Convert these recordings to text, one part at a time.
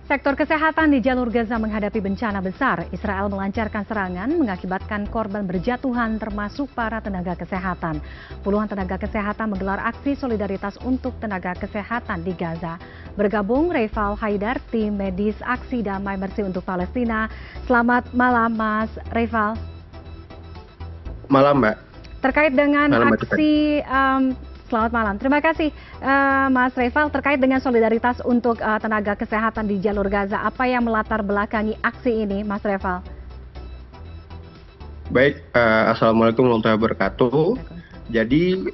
Sektor kesehatan di jalur Gaza menghadapi bencana besar. Israel melancarkan serangan mengakibatkan korban berjatuhan termasuk para tenaga kesehatan. Puluhan tenaga kesehatan menggelar aksi solidaritas untuk tenaga kesehatan di Gaza. Bergabung Reval Haidar, tim medis Aksi Damai Bersih untuk Palestina. Selamat malam Mas Reval. Malam Mbak. Terkait dengan Malam, aksi selamat malam. Terima kasih Mas Reval. Terkait dengan solidaritas untuk tenaga kesehatan di jalur Gaza, apa yang melatar belakangi aksi ini, Mas Reval? Baik, Assalamualaikum warahmatullahi wabarakatuh. Jadi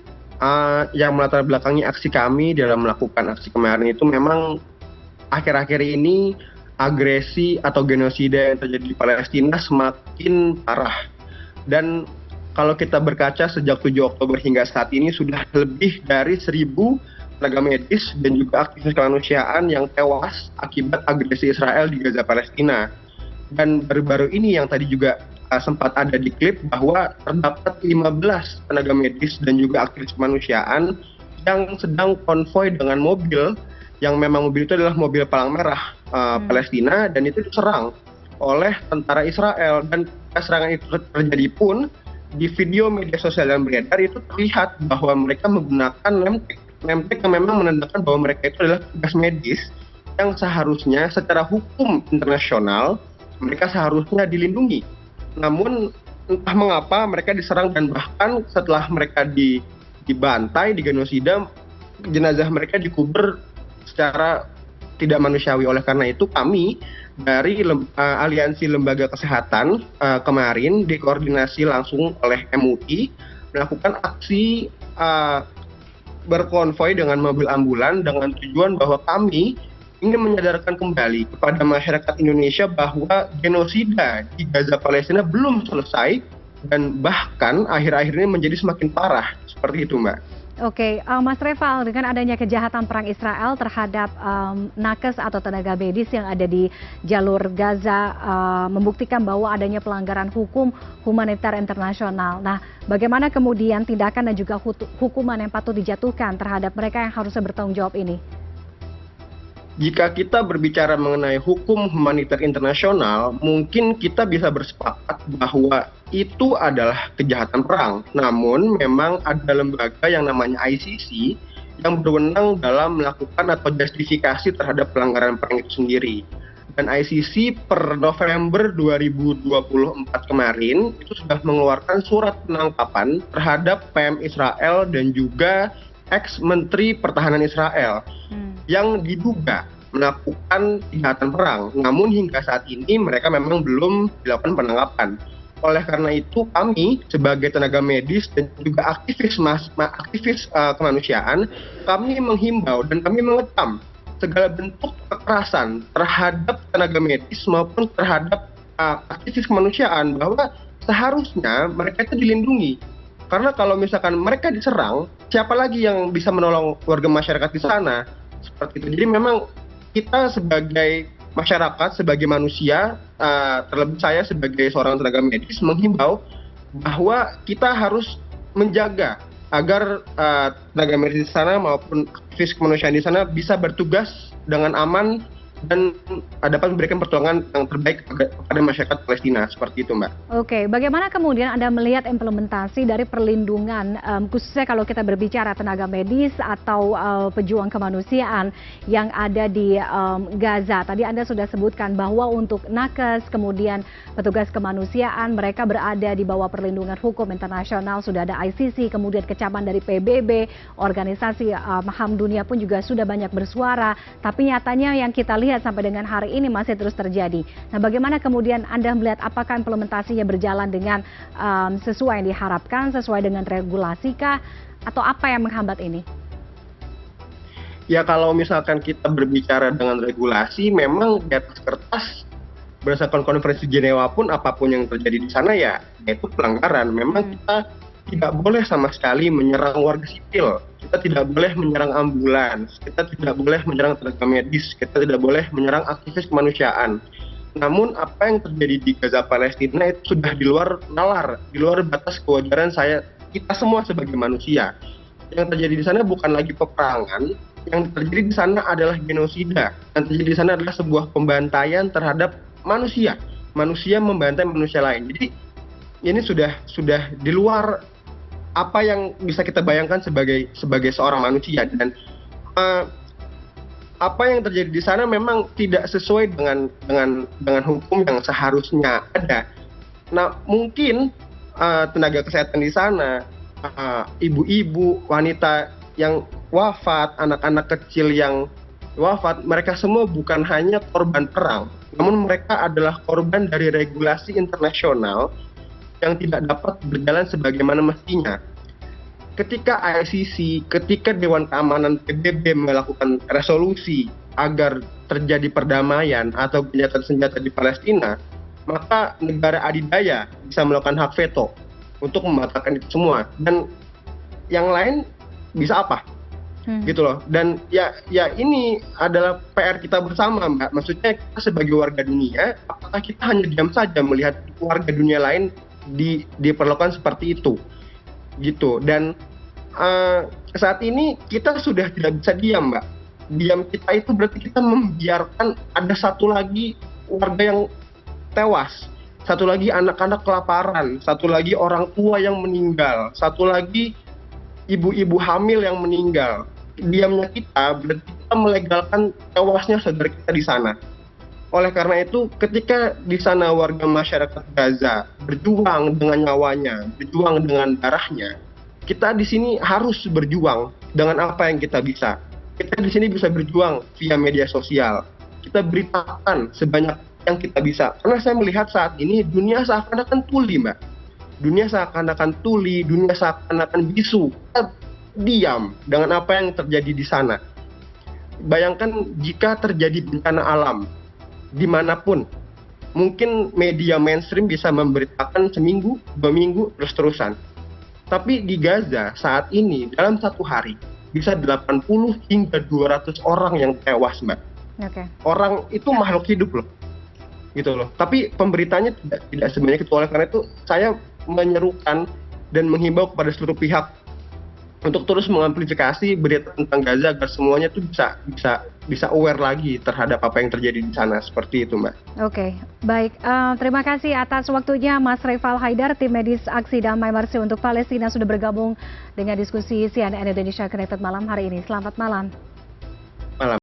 yang melatar belakangi aksi kami dalam melakukan aksi kemarin itu memang akhir-akhir ini agresi atau genosida yang terjadi di Palestina semakin parah. Dan kalau kita berkaca sejak 7 Oktober hingga saat ini sudah lebih dari 1.000 tenaga medis dan juga aktivis kemanusiaan yang tewas akibat agresi Israel di Gaza Palestina. Dan baru-baru ini yang tadi juga sempat ada di klip bahwa terdapat 15 tenaga medis dan juga aktivis kemanusiaan yang sedang konvoy dengan mobil yang memang mobil itu adalah mobil palang merah Palestina, dan itu diserang oleh tentara Israel. Dan serangan itu terjadi pun di video media sosial yang beredar itu terlihat bahwa mereka menggunakan lemtek yang memang menandakan bahwa mereka itu adalah petugas medis yang seharusnya secara hukum internasional mereka seharusnya dilindungi. Namun entah mengapa mereka diserang, dan bahkan setelah mereka dibantai, digenosida, jenazah mereka dikubur secara tidak manusiawi. Oleh karena itu kami dari Aliansi Lembaga Kesehatan kemarin dikoordinasi langsung oleh MUI melakukan aksi berkonvoy dengan mobil ambulan dengan tujuan bahwa kami ingin menyadarkan kembali kepada masyarakat Indonesia bahwa genosida di Gaza Palestina belum selesai dan bahkan akhir-akhir ini menjadi semakin parah. Seperti itu, Mbak. Oke, Mas Reval, dengan adanya kejahatan perang Israel terhadap nakes atau tenaga medis yang ada di jalur Gaza membuktikan bahwa adanya pelanggaran hukum humanitar internasional. Nah, bagaimana kemudian tindakan dan juga hukuman yang patut dijatuhkan terhadap mereka yang harusnya bertanggung jawab ini? Jika kita berbicara mengenai hukum humanitar internasional, mungkin kita bisa bersepakat bahwa itu adalah kejahatan perang. Namun memang ada lembaga yang namanya ICC yang berwenang dalam melakukan atau justifikasi terhadap pelanggaran perang itu sendiri. Dan ICC per November 2024 kemarin itu sudah mengeluarkan surat penangkapan terhadap PM Israel dan juga ex-menteri pertahanan Israel yang diduga melakukan kejahatan perang. Namun hingga saat ini mereka memang belum dilakukan penangkapan. Oleh karena itu kami sebagai tenaga medis dan juga aktivis kemanusiaan, kami menghimbau dan kami mengecam segala bentuk kekerasan terhadap tenaga medis maupun terhadap aktivis kemanusiaan, bahwa seharusnya mereka itu dilindungi. Karena kalau misalkan mereka diserang, siapa lagi yang bisa menolong warga masyarakat di sana? Seperti itu. Jadi memang kita sebagai masyarakat, sebagai manusia, terlebih saya sebagai seorang tenaga medis, menghimbau bahwa kita harus menjaga agar tenaga medis di sana maupun aktivis kemanusiaan di sana bisa bertugas dengan aman dan dapat memberikan pertolongan yang terbaik kepada masyarakat Palestina. Seperti itu, Mbak. Oke, bagaimana kemudian Anda melihat implementasi dari perlindungan, khususnya kalau kita berbicara tenaga medis atau pejuang kemanusiaan yang ada di Gaza? Tadi Anda sudah sebutkan bahwa untuk nakes, kemudian petugas kemanusiaan, mereka berada di bawah perlindungan hukum internasional, sudah ada ICC, kemudian kecaman dari PBB, organisasi HAM dunia pun juga sudah banyak bersuara, tapi nyatanya yang kita lihat sampai dengan hari ini masih terus terjadi. Nah, bagaimana kemudian Anda melihat apakah implementasinya berjalan dengan sesuai yang diharapkan, sesuai dengan regulasi kah, atau apa yang menghambat ini? Ya, kalau misalkan kita berbicara dengan regulasi, memang di atas kertas berdasarkan konferensi Jenewa pun apapun yang terjadi di sana ya itu pelanggaran. Memang kita tidak boleh sama sekali menyerang warga sipil, kita tidak boleh menyerang ambulans, kita tidak boleh menyerang tenaga medis, kita tidak boleh menyerang aktivis kemanusiaan. Namun apa yang terjadi di Gaza Palestina itu sudah di luar nalar, di luar batas kewajaran kita semua sebagai manusia. Yang terjadi di sana bukan lagi peperangan, yang terjadi di sana adalah genosida. Yang terjadi di sana adalah sebuah pembantaian terhadap manusia. Manusia membantai manusia lain. Jadi ini sudah di luar apa yang bisa kita bayangkan sebagai seorang manusia, dan apa yang terjadi di sana memang tidak sesuai dengan hukum yang seharusnya ada. Nah, mungkin tenaga kesehatan di sana, ibu-ibu, wanita yang wafat, anak-anak kecil yang wafat, mereka semua bukan hanya korban perang, namun mereka adalah korban dari regulasi internasional yang tidak dapat berjalan sebagaimana mestinya. Ketika ICC, ketika Dewan Keamanan PBB melakukan resolusi agar terjadi perdamaian atau gencatan senjata di Palestina, maka negara adidaya bisa melakukan hak veto untuk membatalkan itu semua. Dan yang lain bisa apa? Gitu loh. Dan ya ini adalah PR kita bersama, Mbak. Maksudnya kita sebagai warga dunia, apakah kita hanya diam saja melihat warga dunia lain diperlakukan seperti itu? Gitu. Dan saat ini kita sudah tidak bisa diam, Mbak. Diam kita itu berarti kita membiarkan ada satu lagi warga yang tewas, satu lagi anak-anak kelaparan, satu lagi orang tua yang meninggal, satu lagi ibu-ibu hamil yang meninggal. Diamnya kita berarti kita melegalkan tewasnya saudara kita di sana. Oleh karena itu, ketika di sana warga masyarakat Gaza berjuang dengan nyawanya, berjuang dengan darahnya, kita di sini harus berjuang dengan apa yang kita bisa. Kita di sini bisa berjuang via media sosial. Kita beritakan sebanyak yang kita bisa. Karena saya melihat saat ini dunia seakan-akan tuli, Mbak. Dunia seakan-akan tuli, dunia seakan-akan bisu. Kita diam dengan apa yang terjadi di sana. Bayangkan jika terjadi bencana alam dimanapun, mungkin media mainstream bisa memberitakan seminggu, 2 minggu, terus-terusan. Tapi di Gaza saat ini dalam satu hari bisa 80 hingga 200 orang yang tewas, Mbak. Okay. Orang itu makhluk hidup loh, gitu loh. Tapi pemberitanya tidak sebanyak itu. Oleh karena itu saya menyerukan dan menghimbau kepada seluruh pihak untuk terus mengamplifikasi berita tentang Gaza agar semuanya tuh bisa aware lagi terhadap apa yang terjadi di sana, seperti itu, Mbak. Oke, baik. Terima kasih atas waktunya Mas Reval Haidar, tim medis Aksi Damai Mercy untuk Palestina sudah bergabung dengan diskusi CNN Indonesia Connected malam hari ini. Selamat malam. Malam.